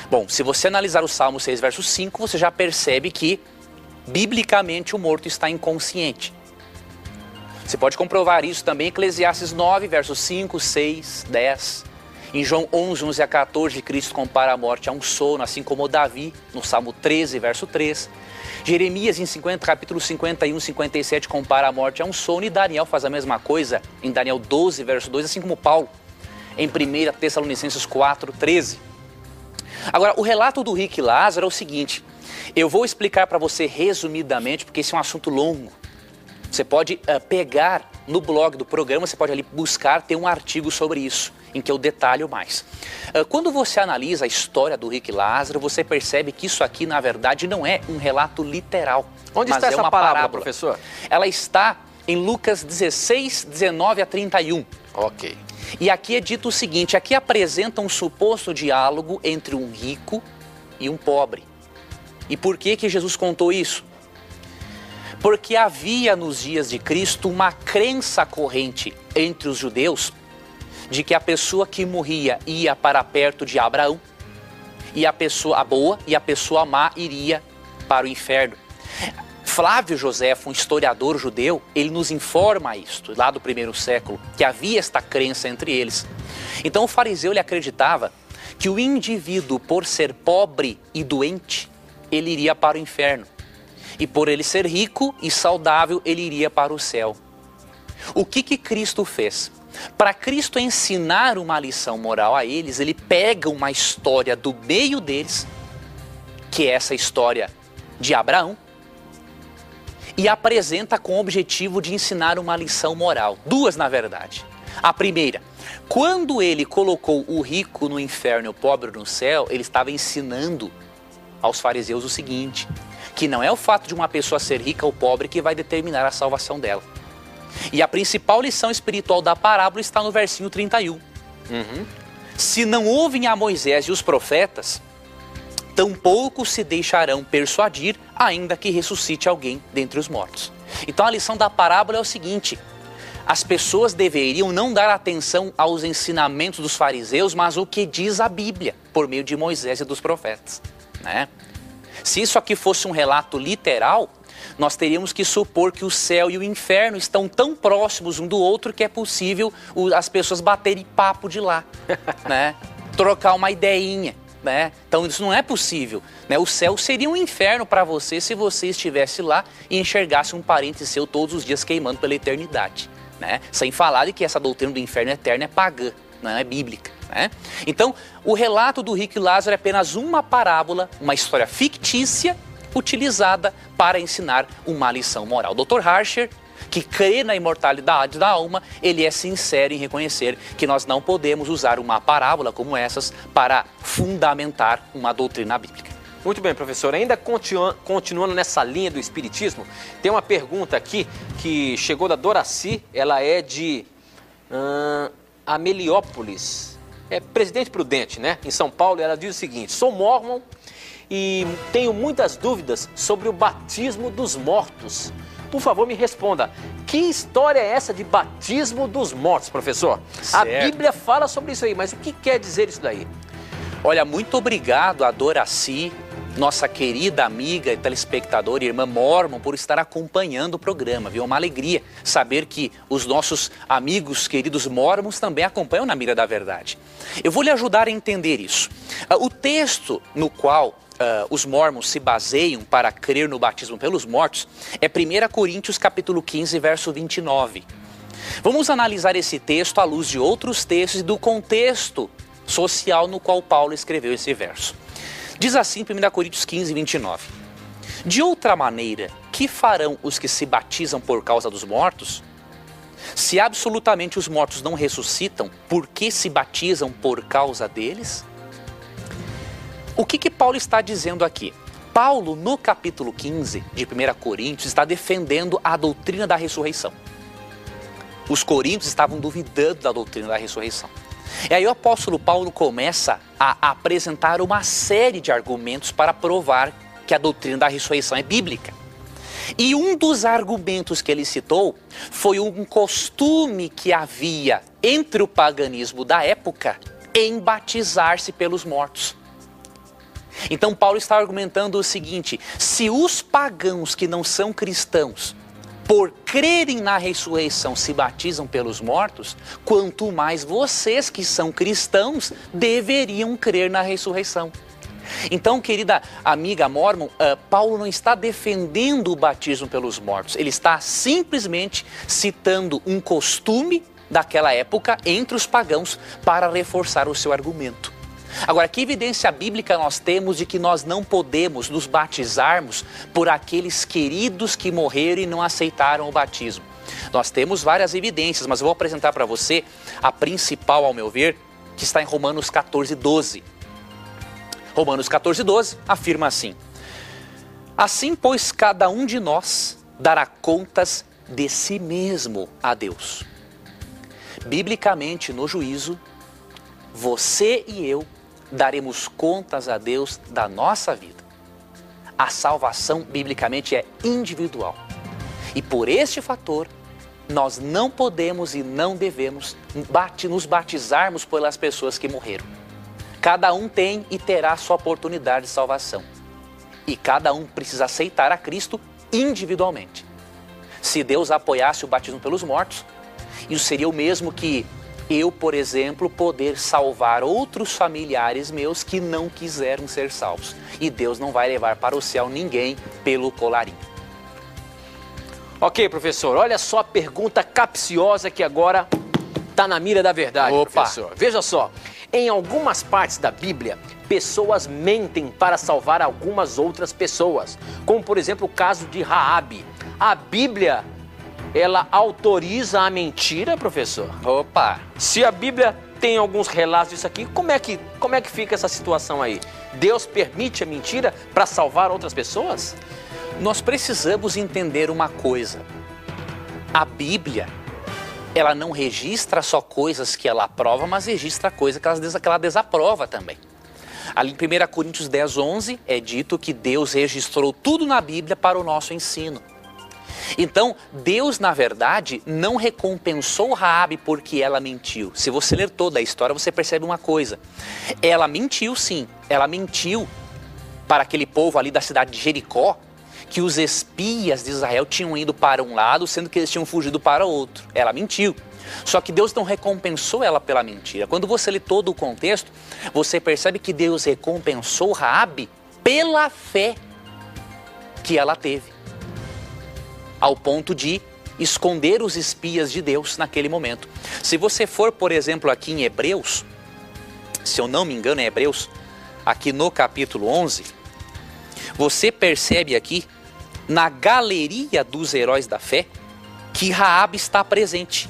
Bom, se você analisar o Salmo 6, verso 5, você já percebe que, biblicamente, o morto está inconsciente. Você pode comprovar isso também em Eclesiastes 9, versos 5, 6, 10. Em João 11, 11 a 14, Cristo compara a morte a um sono, assim como Davi, no Salmo 13, verso 3. Jeremias, capítulo 51, 57, compara a morte a um sono, e Daniel faz a mesma coisa em Daniel 12, verso 2, assim como Paulo, em 1 Tessalonicenses 4, 13. Agora, o relato do rico e Lázaro é o seguinte: eu vou explicar para você resumidamente, porque esse é um assunto longo. Você pode pegar no blog do programa, você pode ali buscar, tem um artigo sobre isso, em que eu detalho mais. Quando você analisa a história do rico e Lázaro, você percebe que isso aqui, na verdade, não é um relato literal. Onde está essa parábola, professor? Ela está em Lucas 16, 19 a 31. Ok. E aqui é dito o seguinte: aqui apresenta um suposto diálogo entre um rico e um pobre. E por que Jesus contou isso? Porque havia nos dias de Cristo uma crença corrente entre os judeus de que a pessoa que morria ia para perto de Abraão, e a pessoa boa e a pessoa má iria para o inferno. Flávio Joséfo, um historiador judeu, ele nos informa isto, lá do primeiro século, que havia esta crença entre eles. Então o fariseu, ele acreditava que o indivíduo, por ser pobre e doente, ele iria para o inferno. E por ele ser rico e saudável, ele iria para o céu. O que Cristo fez? Para Cristo ensinar uma lição moral a eles, ele pega uma história do meio deles, que é essa história de Abraão, e apresenta com o objetivo de ensinar uma lição moral. Duas, na verdade. A primeira, quando ele colocou o rico no inferno e o pobre no céu, ele estava ensinando aos fariseus o seguinte: que não é o fato de uma pessoa ser rica ou pobre que vai determinar a salvação dela. E a principal lição espiritual da parábola está no versinho 31. Se não ouvem a Moisés e os profetas, tampouco se deixarão persuadir, ainda que ressuscite alguém dentre os mortos. Então a lição da parábola é o seguinte: as pessoas deveriam não dar atenção aos ensinamentos dos fariseus, mas o que diz a Bíblia, por meio de Moisés e dos profetas, né? Se isso aqui fosse um relato literal, nós teríamos que supor que o céu e o inferno estão tão próximos um do outro que é possível as pessoas baterem papo de lá, né? Trocar uma ideinha, né? Então isso não é possível, né? O céu seria um inferno para você se você estivesse lá e enxergasse um parente seu todos os dias queimando pela eternidade, né? Sem falar de que essa doutrina do inferno eterno é pagã, não é bíblica, né? Então, o relato do rico e Lázaro é apenas uma parábola, uma história fictícia, utilizada para ensinar uma lição moral. Dr. Harcher, que crê na imortalidade da alma, ele é sincero em reconhecer que nós não podemos usar uma parábola como essas para fundamentar uma doutrina bíblica. Muito bem, professor. Ainda continuando nessa linha do espiritismo, tem uma pergunta aqui que chegou da Doraci, ela é de Ameliópolis, é Presidente Prudente, né, em São Paulo, e ela diz o seguinte: sou mórmon e tenho muitas dúvidas sobre o batismo dos mortos. Por favor, me responda, que história é essa de batismo dos mortos, professor? Certo. A Bíblia fala sobre isso aí, mas o que quer dizer isso daí? Olha, muito obrigado a Doraci, nossa querida amiga e telespectadora, irmã mórmon, por estar acompanhando o programa, viu? É uma alegria saber que os nossos amigos queridos mórmons também acompanham na Mira da Verdade. Eu vou lhe ajudar a entender isso. O texto no qual os mórmons se baseiam para crer no batismo pelos mortos é 1 Coríntios capítulo 15, verso 29. Vamos analisar esse texto à luz de outros textos e do contexto social no qual Paulo escreveu esse verso. Diz assim 1 Coríntios 15, 29. De outra maneira, que farão os que se batizam por causa dos mortos? Se absolutamente os mortos não ressuscitam, por que se batizam por causa deles? O que Paulo está dizendo aqui? Paulo, no capítulo 15 de 1 Coríntios, está defendendo a doutrina da ressurreição. Os coríntios estavam duvidando da doutrina da ressurreição. E aí o apóstolo Paulo começa a apresentar uma série de argumentos para provar que a doutrina da ressurreição é bíblica. E um dos argumentos que ele citou foi um costume que havia entre o paganismo da época em batizar-se pelos mortos. Então Paulo está argumentando o seguinte: se os pagãos que não são cristãos, por crerem na ressurreição, se batizam pelos mortos, quanto mais vocês que são cristãos deveriam crer na ressurreição. Então, querida amiga mórmon, Paulo não está defendendo o batismo pelos mortos, ele está simplesmente citando um costume daquela época entre os pagãos para reforçar o seu argumento. Agora, que evidência bíblica nós temos de que nós não podemos nos batizarmos por aqueles queridos que morreram e não aceitaram o batismo? Nós temos várias evidências, mas eu vou apresentar para você a principal, ao meu ver, que está em Romanos 14, 12. Romanos 14, 12 afirma assim: assim, pois, cada um de nós dará contas de si mesmo a Deus. Biblicamente, no juízo, você e eu daremos contas a Deus da nossa vida. A salvação, biblicamente, é individual. E por este fator, nós não podemos e não devemos nos batizarmos pelas pessoas que morreram. Cada um tem e terá sua oportunidade de salvação. E cada um precisa aceitar a Cristo individualmente. Se Deus apoiasse o batismo pelos mortos, isso seria o mesmo que eu, por exemplo, poder salvar outros familiares meus que não quiseram ser salvos. E Deus não vai levar para o céu ninguém pelo colarinho. Ok, professor, olha só a pergunta capciosa que agora está na mira da verdade, professor. Veja só, em algumas partes da Bíblia, pessoas mentem para salvar algumas outras pessoas, como por exemplo o caso de Raabe. A Bíblia, ela autoriza a mentira, professor? Se a Bíblia tem alguns relatos disso aqui, como é que fica essa situação aí? Deus permite a mentira para salvar outras pessoas? Nós precisamos entender uma coisa. A Bíblia, ela não registra só coisas que ela aprova, mas registra coisas que ela desaprova também. Ali em 1 Coríntios 10, 11, é dito que Deus registrou tudo na Bíblia para o nosso ensino. Então, Deus, na verdade, não recompensou Raabe porque ela mentiu. Se você ler toda a história, você percebe uma coisa. Ela mentiu, sim. Ela mentiu para aquele povo ali da cidade de Jericó, que os espias de Israel tinham ido para um lado, sendo que eles tinham fugido para outro. Ela mentiu. Só que Deus não recompensou ela pela mentira. Quando você lê todo o contexto, você percebe que Deus recompensou Raabe pela fé que ela teve, ao ponto de esconder os espias de Deus naquele momento. Se você for, por exemplo, aqui em Hebreus, se eu não me engano, em Hebreus, aqui no capítulo 11, Você percebe aqui, na galeria dos heróis da fé, que Raabe está presente.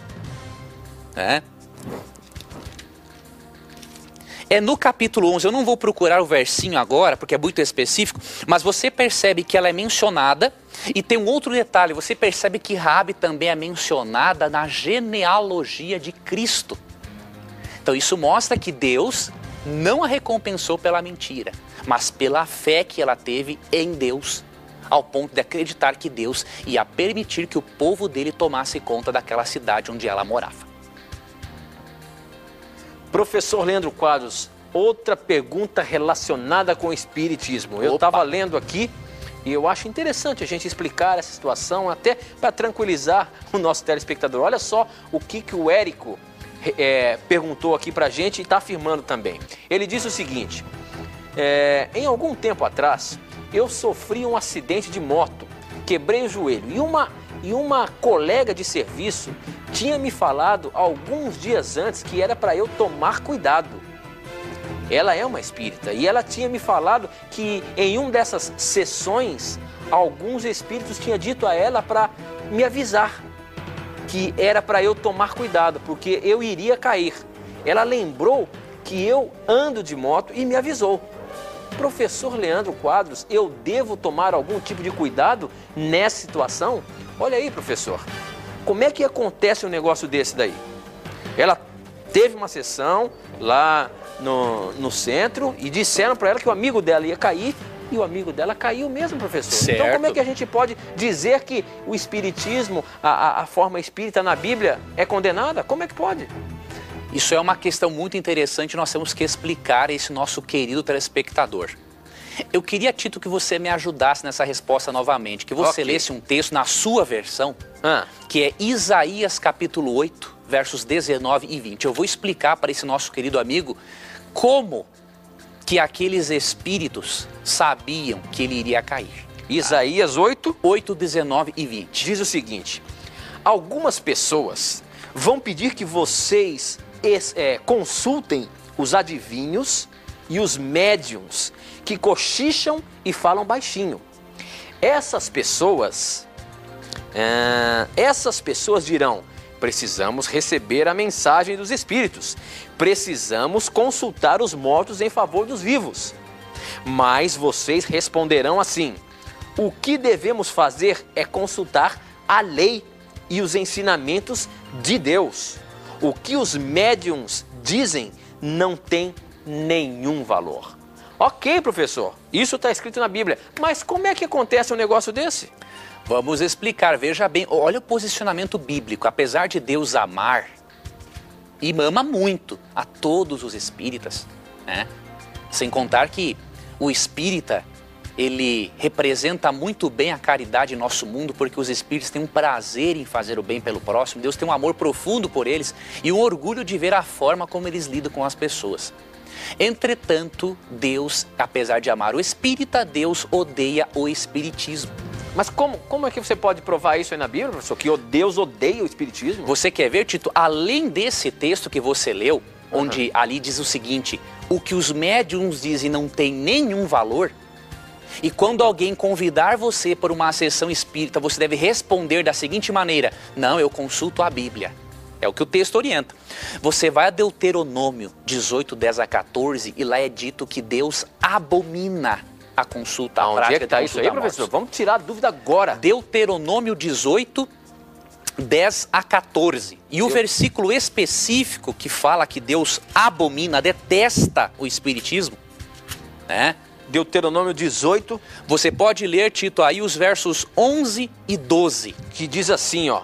É no capítulo 11, eu não vou procurar o versinho agora, porque é muito específico, mas você percebe que ela é mencionada, e tem um outro detalhe, você percebe que Raabe também é mencionada na genealogia de Cristo. Então isso mostra que Deus não a recompensou pela mentira, mas pela fé que ela teve em Deus, ao ponto de acreditar que Deus ia permitir que o povo dele tomasse conta daquela cidade onde ela morava. Professor Leandro Quadros, outra pergunta relacionada com o espiritismo. Eu estava lendo aqui e eu acho interessante a gente explicar essa situação, até para tranquilizar o nosso telespectador. Olha só o que o Érico perguntou aqui para a gente e está afirmando também. Ele diz o seguinte: em algum tempo atrás, eu sofri um acidente de moto, quebrei o joelho e uma colega de serviço tinha me falado alguns dias antes que era para eu tomar cuidado. Ela é uma espírita e ela tinha me falado que em uma dessas sessões, alguns espíritos tinham dito a ela para me avisar que era para eu tomar cuidado, porque eu iria cair. Ela lembrou que eu ando de moto e me avisou. Professor Leandro Quadros, eu devo tomar algum tipo de cuidado nessa situação? Olha aí, professor, como é que acontece um negócio desse daí? Ela teve uma sessão lá no centro e disseram para ela que o amigo dela ia cair e o amigo dela caiu mesmo, professor. Certo. Então como é que a gente pode dizer que o espiritismo, a forma espírita na Bíblia é condenada? Como é que pode? Isso é uma questão muito interessante, nós temos que explicar a esse nosso querido telespectador. Eu queria, Tito, que você me ajudasse nessa resposta novamente, que você lesse um texto na sua versão, que é Isaías capítulo 8, versos 19 e 20. Eu vou explicar para esse nosso querido amigo como que aqueles espíritos sabiam que ele iria cair. Isaías 8, 19 e 20. Diz o seguinte: algumas pessoas vão pedir que vocês consultem os adivinhos e os médiuns que cochicham e falam baixinho. Essas pessoas dirão: precisamos receber a mensagem dos espíritos, precisamos consultar os mortos em favor dos vivos. Mas vocês responderão assim: o que devemos fazer é consultar a lei e os ensinamentos de Deus. O que os médiuns dizem não tem nenhum valor. Ok, professor, isso está escrito na Bíblia, mas como é que acontece um negócio desse? Vamos explicar, veja bem, olha o posicionamento bíblico. Apesar de Deus amar, e ama muito a todos os espíritas, né? Sem contar que o espírita, ele representa muito bem a caridade em nosso mundo, porque os espíritos têm um prazer em fazer o bem pelo próximo, Deus tem um amor profundo por eles e um orgulho de ver a forma como eles lidam com as pessoas. Entretanto, Deus, apesar de amar o espírita, Deus odeia o espiritismo. Mas como é que você pode provar isso aí na Bíblia, professor? Que Deus odeia o espiritismo? Você quer ver, Tito? Além desse texto que você leu, onde ali diz o seguinte: o que os médiuns dizem não tem nenhum valor, e quando alguém convidar você para uma sessão espírita, você deve responder da seguinte maneira: não, eu consulto a Bíblia. É o que o texto orienta. Você vai a Deuteronômio 18, 10 a 14, e lá é dito que Deus abomina a consulta, a prática. Onde é que está isso aí, professor? Vamos tirar a dúvida agora. Deuteronômio 18, 10 a 14. E o versículo específico que fala que Deus abomina, detesta o espiritismo, né? Deuteronômio 18. Você pode ler, Tito, aí os versos 11 e 12. Que diz assim, ó: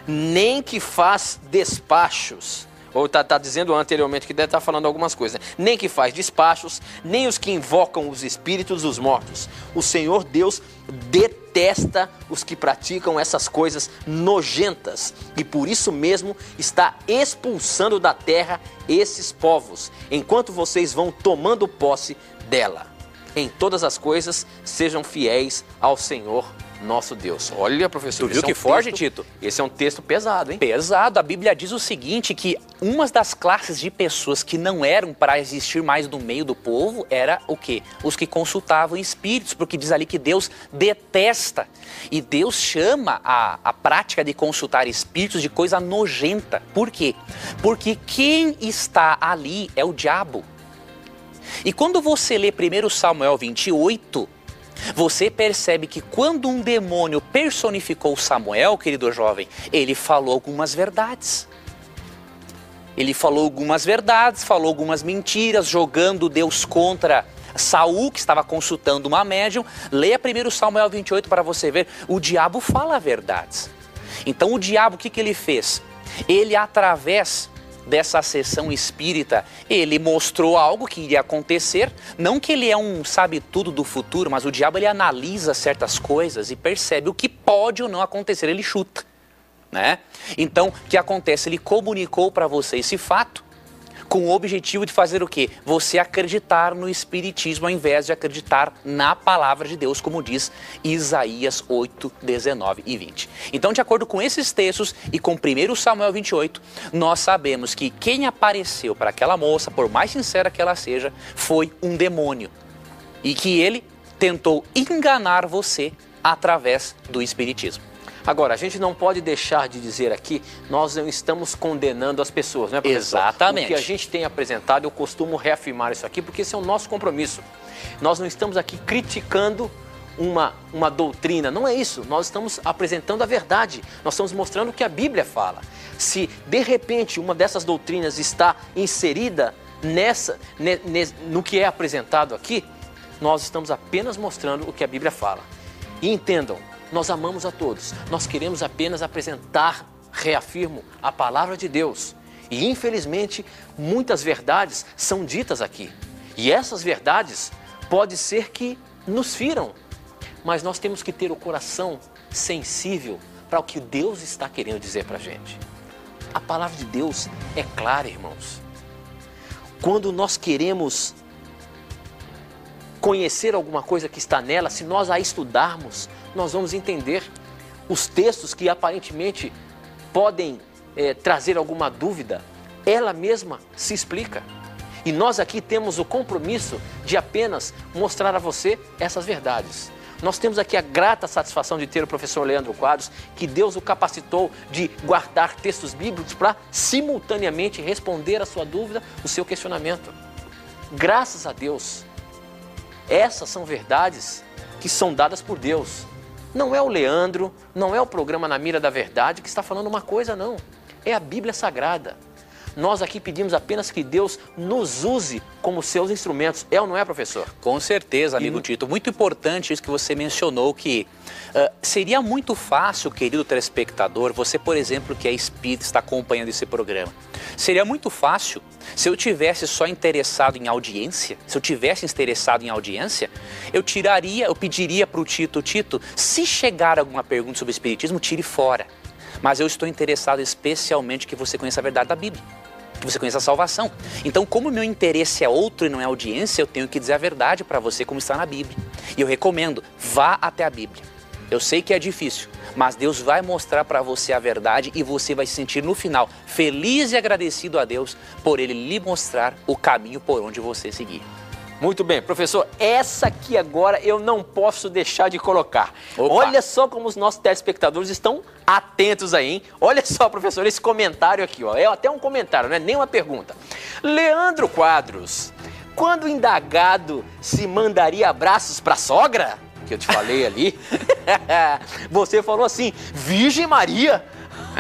nem que faz despachos, ou tá dizendo anteriormente que deve estar falando algumas coisas, né? Nem que faz despachos, nem os que invocam os espíritos dos mortos. O Senhor Deus detesta os que praticam essas coisas nojentas e por isso mesmo está expulsando da terra esses povos, enquanto vocês vão tomando posse dela. Em todas as coisas, sejam fiéis ao Senhor nosso Deus. Olha, professor, tu viu que forte, Tito? Esse é um texto pesado, hein? Pesado. A Bíblia diz o seguinte, que uma das classes de pessoas que não eram para existir mais no meio do povo era o quê? Os que consultavam espíritos, porque diz ali que Deus detesta. E Deus chama a prática de consultar espíritos de coisa nojenta. Por quê? Porque quem está ali é o diabo. E quando você lê 1 Samuel 28, você percebe que quando um demônio personificou Samuel, querido jovem, ele falou algumas verdades. Ele falou algumas verdades, falou algumas mentiras, jogando Deus contra Saul, que estava consultando uma médium. Leia 1 Samuel 28 para você ver, o diabo fala verdades. Então o diabo, o que ele fez? Ele, através dessa sessão espírita, ele mostrou algo que iria acontecer, não que ele é um sabe-tudo do futuro, mas o diabo ele analisa certas coisas e percebe o que pode ou não acontecer, ele chuta, né? Então, o que acontece? Ele comunicou para você esse fato com o objetivo de fazer o quê? Você acreditar no espiritismo ao invés de acreditar na palavra de Deus, como diz Isaías 8, 19 e 20. Então, de acordo com esses textos e com 1 Samuel 28, nós sabemos que quem apareceu para aquela moça, por mais sincera que ela seja, foi um demônio. E que ele tentou enganar você através do espiritismo. Agora, a gente não pode deixar de dizer aqui, nós não estamos condenando as pessoas, não é, professor? Exatamente. O que a gente tem apresentado, eu costumo reafirmar isso aqui, porque esse é o nosso compromisso. Nós não estamos aqui criticando uma doutrina, não é isso. Nós estamos apresentando a verdade, nós estamos mostrando o que a Bíblia fala. Se, de repente, uma dessas doutrinas está inserida no que é apresentado aqui, nós estamos apenas mostrando o que a Bíblia fala. E entendam, nós amamos a todos, nós queremos apenas apresentar, reafirmo, a palavra de Deus. E infelizmente, muitas verdades são ditas aqui. E essas verdades pode ser que nos firam, mas nós temos que ter o coração sensível para o que Deus está querendo dizer para a gente. A palavra de Deus é clara, irmãos. Quando nós queremos conhecer alguma coisa que está nela, se nós a estudarmos, nós vamos entender os textos que aparentemente podem trazer alguma dúvida. Ela mesma se explica. E nós aqui temos o compromisso de apenas mostrar a você essas verdades. Nós temos aqui a grata satisfação de ter o professor Leandro Quadros, que Deus o capacitou de guardar textos bíblicos para simultaneamente responder a sua dúvida, o seu questionamento. Graças a Deus. Essas são verdades que são dadas por Deus. Não é o Leandro, não é o programa Na Mira da Verdade que está falando uma coisa, não. É a Bíblia Sagrada. Nós aqui pedimos apenas que Deus nos use como seus instrumentos. É ou não é, professor? Com certeza, amigo Tito. Muito importante isso que você mencionou, que seria muito fácil, querido telespectador, você, por exemplo, que é espírita, está acompanhando esse programa. Seria muito fácil se eu tivesse só interessado em audiência, eu pediria para o Tito, se chegar alguma pergunta sobre o espiritismo, tire fora. Mas eu estou interessado especialmente que você conheça a verdade da Bíblia, que você conheça a salvação. Então, como o meu interesse é outro e não é audiência, eu tenho que dizer a verdade para você como está na Bíblia. E eu recomendo, vá até a Bíblia. Eu sei que é difícil, mas Deus vai mostrar para você a verdade e você vai se sentir no final feliz e agradecido a Deus por Ele lhe mostrar o caminho por onde você seguir. Muito bem, professor, essa aqui agora eu não posso deixar de colocar. Opa. Olha só como os nossos telespectadores estão atentos aí, hein? Olha só, professor, esse comentário aqui, ó, é até um comentário, não é nem uma pergunta. Leandro Quadros, quando indagado se mandaria abraços para a sogra, que eu te falei ali, você falou assim, Virgem Maria.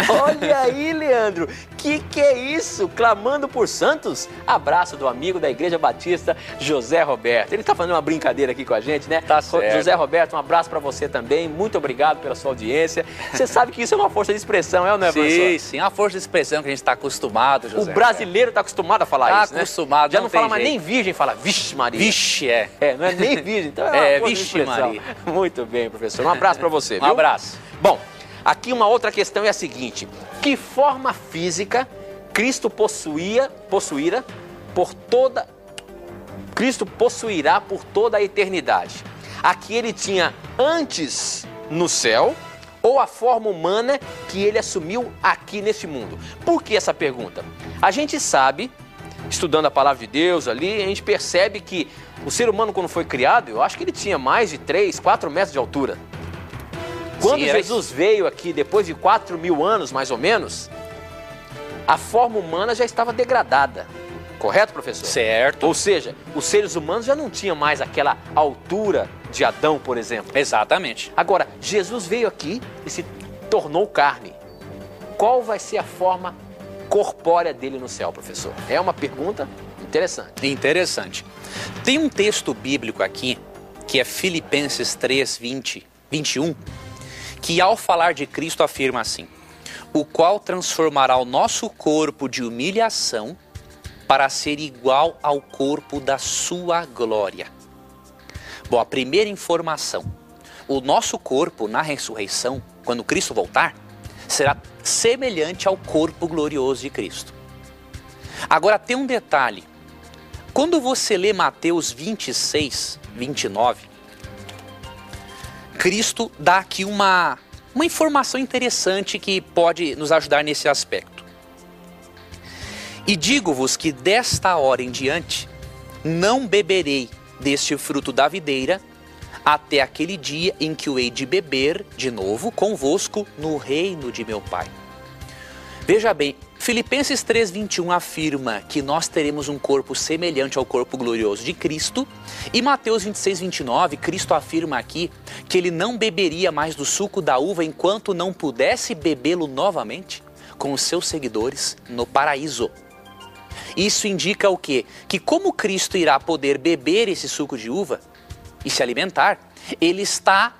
Olha aí, Leandro, que é isso? Clamando por santos? Abraço do amigo da Igreja Batista, José Roberto. Ele tá fazendo uma brincadeira aqui com a gente, né? Tá certo. José Roberto, um abraço para você também. Muito obrigado pela sua audiência. Você sabe que isso é uma força de expressão, é ou não é, professor? Sim, a força de expressão que a gente está acostumado, José. O brasileiro está acostumado a falar isso, né? Acostumado, já não fala mais jeito. nem virgem, fala Vixe Maria. Vixe, é. Não é nem virgem, então é uma força de Vixe expressão. Maria. Muito bem, professor. Um abraço para você, viu? Um abraço. Bom, aqui uma outra questão é a seguinte: que forma física Cristo possuirá por toda a eternidade? Aqui ele tinha antes no céu ou a forma humana que ele assumiu aqui nesse mundo? Por que essa pergunta? A gente sabe, estudando a palavra de Deus ali, a gente percebe que o ser humano, quando foi criado, eu acho que ele tinha mais de 3, 4 metros de altura. Quando Jesus veio aqui, depois de 4.000 anos, mais ou menos, a forma humana já estava degradada. Correto, professor? Certo. Ou seja, os seres humanos já não tinham mais aquela altura de Adão, por exemplo. Exatamente. Agora, Jesus veio aqui e se tornou carne. Qual vai ser a forma corpórea dele no céu, professor? É uma pergunta interessante. Interessante. Tem um texto bíblico aqui, que é Filipenses 3, 21, que ao falar de Cristo afirma assim: o qual transformará o nosso corpo de humilhação para ser igual ao corpo da sua glória. Bom, a primeira informação: o nosso corpo na ressurreição, quando Cristo voltar, será semelhante ao corpo glorioso de Cristo. Agora tem um detalhe: quando você lê Mateus 26, 29, Cristo dá aqui uma informação interessante que pode nos ajudar nesse aspecto. E digo-vos que desta hora em diante não beberei deste fruto da videira até aquele dia em que o hei de beber de novo convosco no reino de meu Pai. Veja bem, Filipenses 3:21 afirma que nós teremos um corpo semelhante ao corpo glorioso de Cristo, e Mateus 26:29, Cristo afirma aqui que ele não beberia mais do suco da uva enquanto não pudesse bebê-lo novamente com os seus seguidores no paraíso. Isso indica o quê? Que como Cristo irá poder beber esse suco de uva e se alimentar, ele está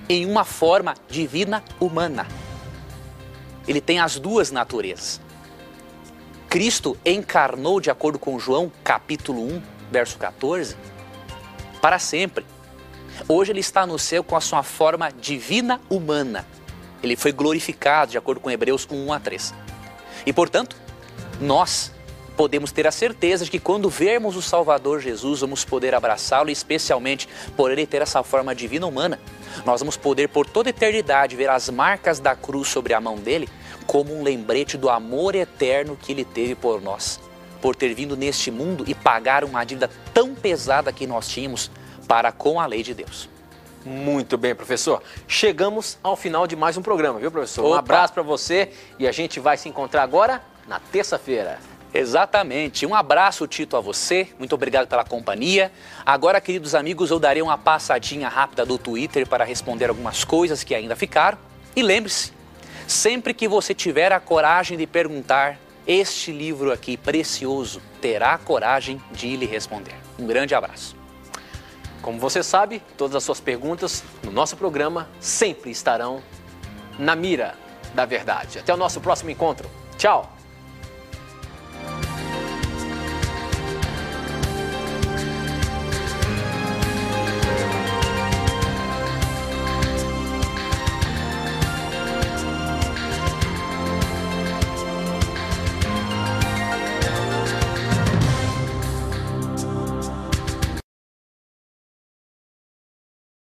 em uma forma divina humana. Ele tem as duas naturezas. Cristo encarnou, de acordo com João, capítulo 1, verso 14, para sempre. Hoje ele está no céu com a sua forma divina humana. Ele foi glorificado, de acordo com Hebreus 1:1-3. E, portanto, nós podemos ter a certeza de que quando vermos o Salvador Jesus, vamos poder abraçá-lo, e especialmente por ele ter essa forma divina humana, nós vamos poder por toda a eternidade ver as marcas da cruz sobre a mão dele como um lembrete do amor eterno que ele teve por nós, por ter vindo neste mundo e pagar uma dívida tão pesada que nós tínhamos para com a lei de Deus. Muito bem, professor. Chegamos ao final de mais um programa, viu, professor? Opa. Um abraço para você e a gente vai se encontrar agora na terça-feira. Exatamente. Um abraço, Tito, a você. Muito obrigado pela companhia. Agora, queridos amigos, eu darei uma passadinha rápida do Twitter para responder algumas coisas que ainda ficaram. E lembre-se, sempre que você tiver a coragem de perguntar, este livro aqui precioso terá a coragem de lhe responder. Um grande abraço. Como você sabe, todas as suas perguntas no nosso programa sempre estarão na mira da verdade. Até o nosso próximo encontro. Tchau!